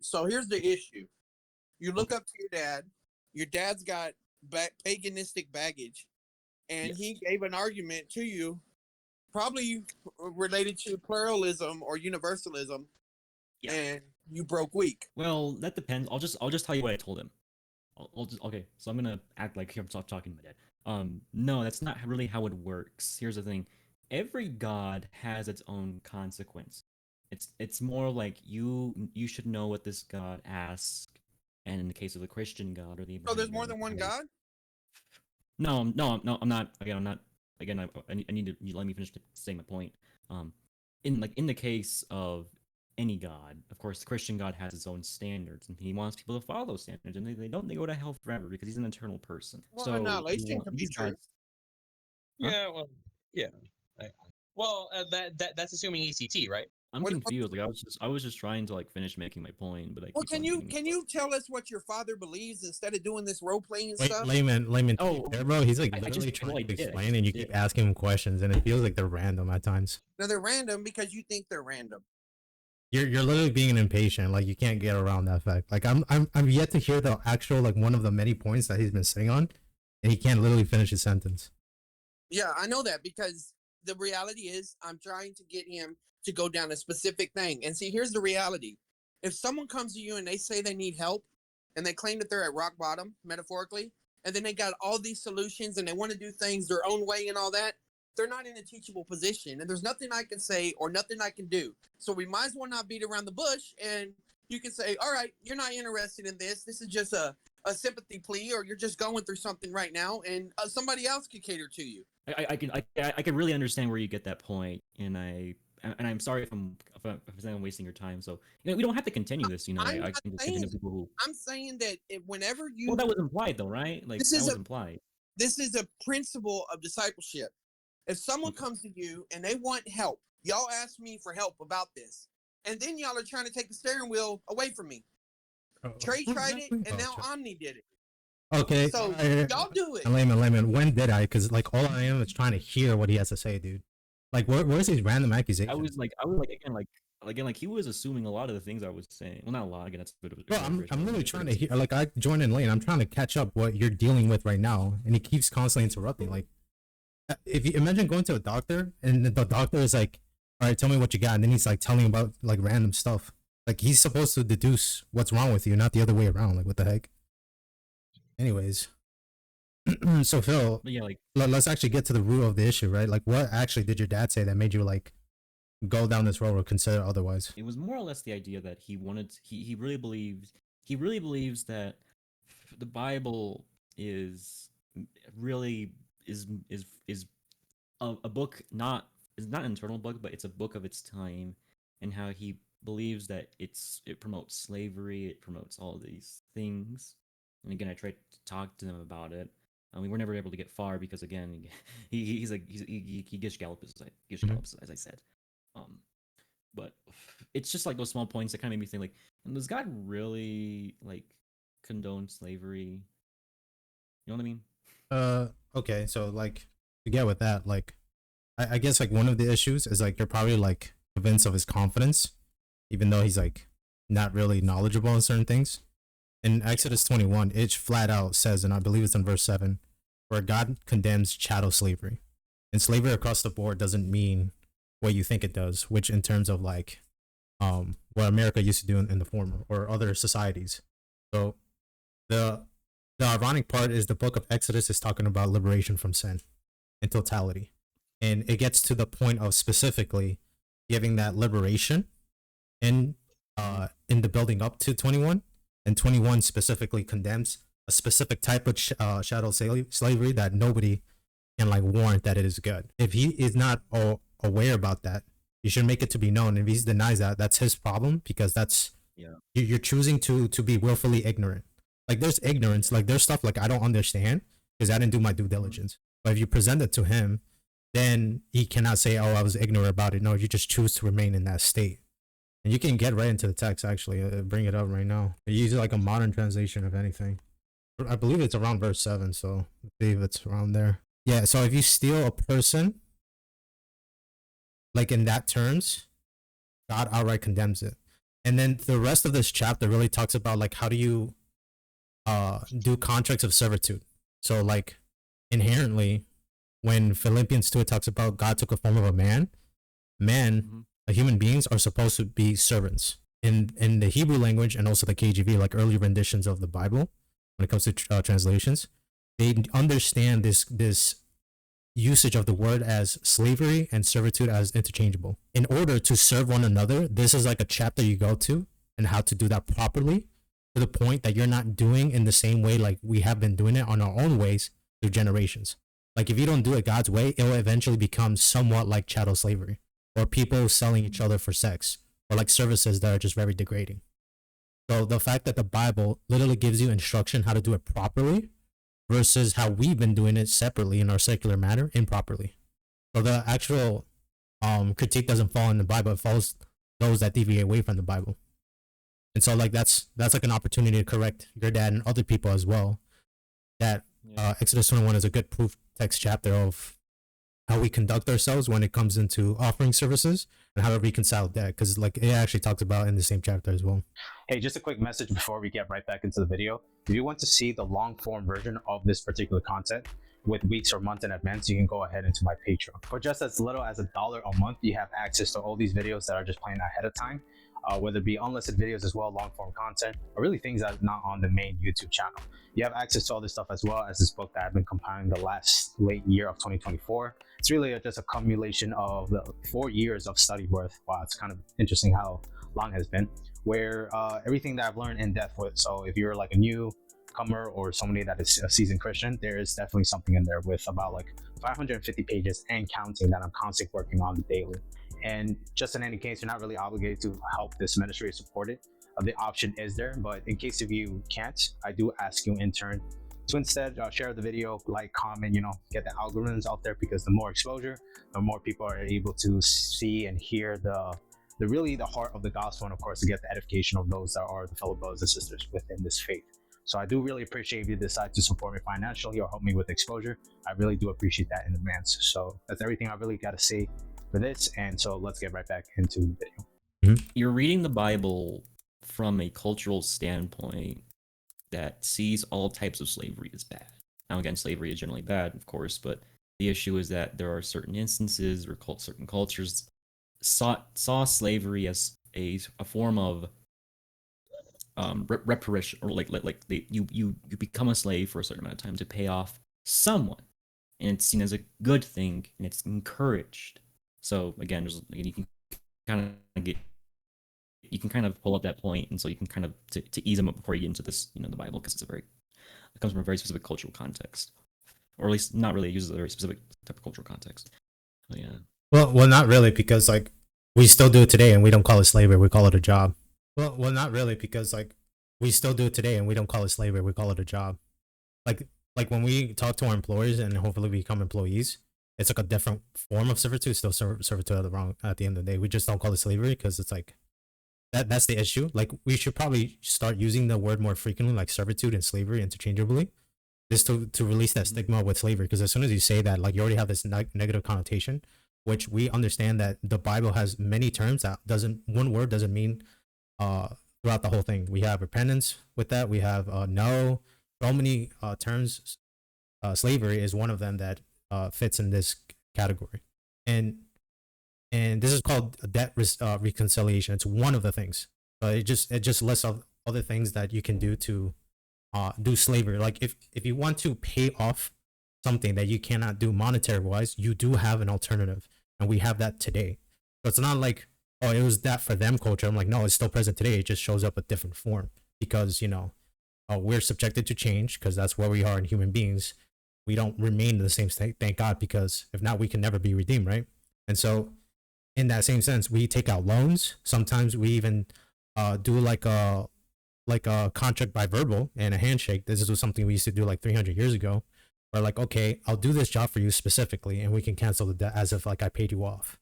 So here's the issue. You look up to your dad. Your dad's got paganistic baggage, and he Yes. gave an argument to you, probably related to pluralism or universalism, Yeah. and you broke weak. Well, that depends. I'll just tell you what I told him. I'll just okay. So I'm gonna act like I'm talking to my dad. No, that's not really how it works. Here's the thing: every god has its own consequence. It's more like you should know what this god asks, and in the case of the Christian God or the So there's Abrahamic more God, than one like, God. no, I'm not. Again, I'm not. Again, I need to you let me finish saying my point. Um, in the case of any god, of course, the Christian God has his own standards, and he wants people to follow those standards, and they don't. They go to hell forever because he's an eternal person. Well, So annihilation can be these true. gods, huh? Yeah, well, yeah. Well, that's assuming ECT, right? I'm What? confused. Like I was just trying to like finish making my point, but I Well, keep on getting. can you tell us what your father believes instead of doing this role playing Wait, stuff? layman, Oh, there, bro. He's like I literally just trying well, I to did. explain, and you keep asking him questions, and it feels like they're random at times. No, they're random because you think they're random. You're literally being impatient. Like you can't get around that fact. Like I'm yet to hear the actual like one of the many points that he's been sitting on, and he can't literally finish his sentence. Yeah, I know that because the reality is I'm trying to get him to go down a specific thing. And see, here's the reality. If someone comes to you and they say they need help and they claim that they're at rock bottom, metaphorically, and then they got all these solutions and they want to do things their own way and all that, they're not in a teachable position. And there's nothing I can say or nothing I can do. So we might as well not beat around the bush. And you can say, all right, you're not interested in this. This is just a sympathy plea, or you're just going through something right now, and somebody else could cater to you. I can really understand where you get that point, and I'm sorry if I'm wasting your time. So we don't have to continue this. I can just continue people who. I'm saying that whenever you. Well, that was implied though, right? Like that was implied. This is a principle of discipleship. If someone comes to you and they want help, y'all ask me for help about this, and then y'all are trying to take the steering wheel away from me. Trey tried it, and now Omni did it. Okay, so y'all do it. Layman, when did I? Because like all I am is trying to hear what he has to say, dude. Like, where's these random accusations? I was like again, he was assuming a lot of the things I was saying. Well, not a lot. Again, that's a bit of. Bro, I'm really trying to hear. Like, I joined in late. I'm trying to catch up what you're dealing with right now, and he keeps constantly interrupting. Like, if you imagine going to a doctor and the doctor is like, "All right, tell me what you got," and then he's like telling about like random stuff. Like, he's supposed to deduce what's wrong with you, not the other way around. Like, what the heck? Anyways, so Phil, yeah, like let's actually get to the root of the issue, right? Like, what actually did your dad say that made you like go down this road or consider otherwise? It was more or less the idea that he wanted. He really believes that the Bible is a book, not is not an internal book, but it's a book of its time, and how he believes that it promotes slavery, it promotes all of these things. And again, I tried to talk to them about it. We were never able to get far because again, he gish gallops, as I said. But it's just like those small points that kind of made me think like, does God really like condone slavery? You know what I mean? Okay, so like to get with that, like I guess like one of the issues is like you're probably like convinced of his confidence, even though he's like not really knowledgeable on certain things. In Exodus 21, it flat out says, and I believe it's in verse 7, where God condemns chattel slavery. And slavery across the board doesn't mean what you think it does, which in terms of like what America used to do in the former or other societies. So the ironic part is the book of Exodus is talking about liberation from sin in totality. And it gets to the point of specifically giving that liberation in the building up to 21. And 21 specifically condemns a specific type of chattel slavery that nobody can like warrant that it is good. If he is not aware about that, you should make it to be known. If he denies that, that's his problem, because that's you're choosing to be willfully ignorant. Like there's ignorance, like there's stuff like I don't understand because I didn't do my due diligence. But if you present it to him, then he cannot say, "Oh, I was ignorant about it." No, you just choose to remain in that state. And you can get right into the text, actually. Bring it up right now. Use like a modern translation of anything. I believe it's around verse 7, so let's see if it's around there. Yeah, so if you steal a person, like in that terms, God outright condemns it. And then the rest of this chapter really talks about like how do you do contracts of servitude. So like inherently, when Philippians 2 talks about God took a form of a man, human beings are supposed to be servants. In the Hebrew language and also the KJV, like early renditions of the Bible, when it comes to translations, they understand this usage of the word as slavery and servitude as interchangeable. In order to serve one another, this is like a chapter you go to and how to do that properly, to the point that you're not doing in the same way like we have been doing it on our own ways through generations. Like if you don't do it God's way, it will eventually become somewhat like chattel slavery, or people selling each other for sex, or like services that are just very degrading. So the fact that the Bible literally gives you instruction how to do it properly versus how we've been doing it separately in our secular manner improperly. So the actual critique doesn't fall in the Bible, it falls those that deviate away from the Bible. And so like that's like an opportunity to correct your dad and other people as well. That Exodus 21 is a good proof text chapter of how we conduct ourselves when it comes into offering services and how to reconcile that, because like it actually talks about in the same chapter as well. Hey, just a quick message before we get right back into the video. If you want to see the long form version of this particular content with weeks or months in advance, you can go ahead into my Patreon. For just as little as $1 a month, you have access to all these videos that are just playing ahead of time, whether it be unlisted videos as well, long form content, or really things that are not on the main YouTube channel. You have access to all this stuff as well as this book that I've been compiling the late year of 2024. It's really just a accumulation of the 4 years of study worth. Wow, it's kind of interesting how long it has been, where everything that I've learned in depth with. So if you're like a newcomer or somebody that is a seasoned Christian, there is definitely something in there with about like 550 pages and counting that I'm constantly working on daily. And just in any case, you're not really obligated to help this ministry or support it. The option is there, but in case if you can't, I do ask you in turn to instead share the video, like, comment, get the algorithms out there, because the more exposure, the more people are able to see and hear the really the heart of the gospel, and of course to get the edification of those that are the fellow brothers and sisters within this faith. So I do really appreciate if you decide to support me financially or help me with exposure. I really do appreciate that in advance. So that's everything I really got to say for this, and so let's get right back into the video. You're reading the Bible from a cultural standpoint that sees all types of slavery as bad. Now, again, slavery is generally bad, of course, but the issue is that there are certain instances where certain cultures saw slavery as a form of reparation, or you become a slave for a certain amount of time to pay off someone, and it's seen as a good thing, and it's encouraged. So again, you can kind of pull up that point, and so you can kind of to ease them up before you get into this, the Bible, because it comes from a very specific cultural context, or at least not really. It uses a very specific type of cultural context. So, yeah. Well, not really, because like we still do it today, and we don't call it slavery; we call it a job. Well, not really, because like we still do it today, and we don't call it slavery; we call it a job. Like when we talk to our employers and hopefully we become employees, it's like a different form of servitude. Still servitude at the end of the day. We just don't call it slavery because it's like that's the issue. Like we should probably start using the word more frequently, like servitude and slavery interchangeably, just to release that stigma with slavery. Because as soon as you say that, like you already have this negative connotation, which we understand that the Bible has many terms that one word doesn't mean throughout the whole thing. We have repentance with that. We have no, so many terms. Slavery is one of them that fits in this category, and this is called debt reconciliation. It's one of the things. It just lists of other things that you can do to do slavery. Like if you want to pay off something that you cannot do monetary wise, you do have an alternative, and we have that today. So it's not like, oh, it was that for them culture. I'm like, no, it's still present today. It just shows up a different form because we're subjected to change, because that's where we are in human beings. We don't remain in the same state, thank God, because if not, we can never be redeemed, right? And so in that same sense, we take out loans. Sometimes we even do like a contract by verbal and a handshake. This is something we used to do like 300 years ago. Where like, okay, I'll do this job for you specifically, and we can cancel the debt as if like I paid you off.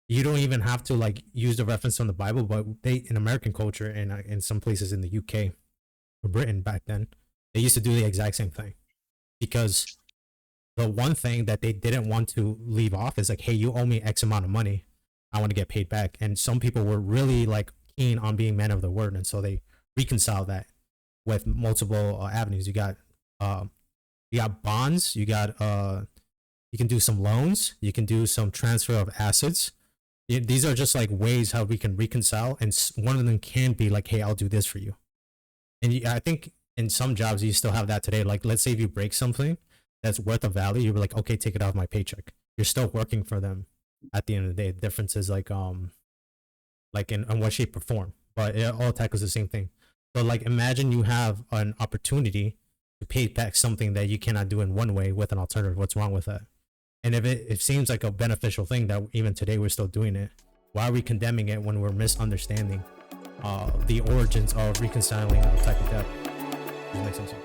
You don't even have to like use the reference from the Bible, but in American culture and in some places in the UK or Britain back then, they used to do the exact same thing, because the one thing that they didn't want to leave off is like, hey, you owe me X amount of money. I want to get paid back. And some people were really like keen on being man of their word, and so they reconcile that with multiple avenues. You got bonds, you can do some loans, you can do some transfer of assets. These are just like ways how we can reconcile, and one of them can be like, hey, I'll do this for you. And I think in some jobs you still have that today. Like, let's say if you break something that's worth a value, you'll be like, okay, take it off my paycheck. You're still working for them at the end of the day. The difference is like in what shape or form, but it all tackles the same thing. So like, imagine you have an opportunity to pay back something that you cannot do in one way with an alternative. What's wrong with that? And if it seems like a beneficial thing that even today we're still doing it, why are we condemning it when we're misunderstanding the origins of reconciling a type of debt? Does that make some sense?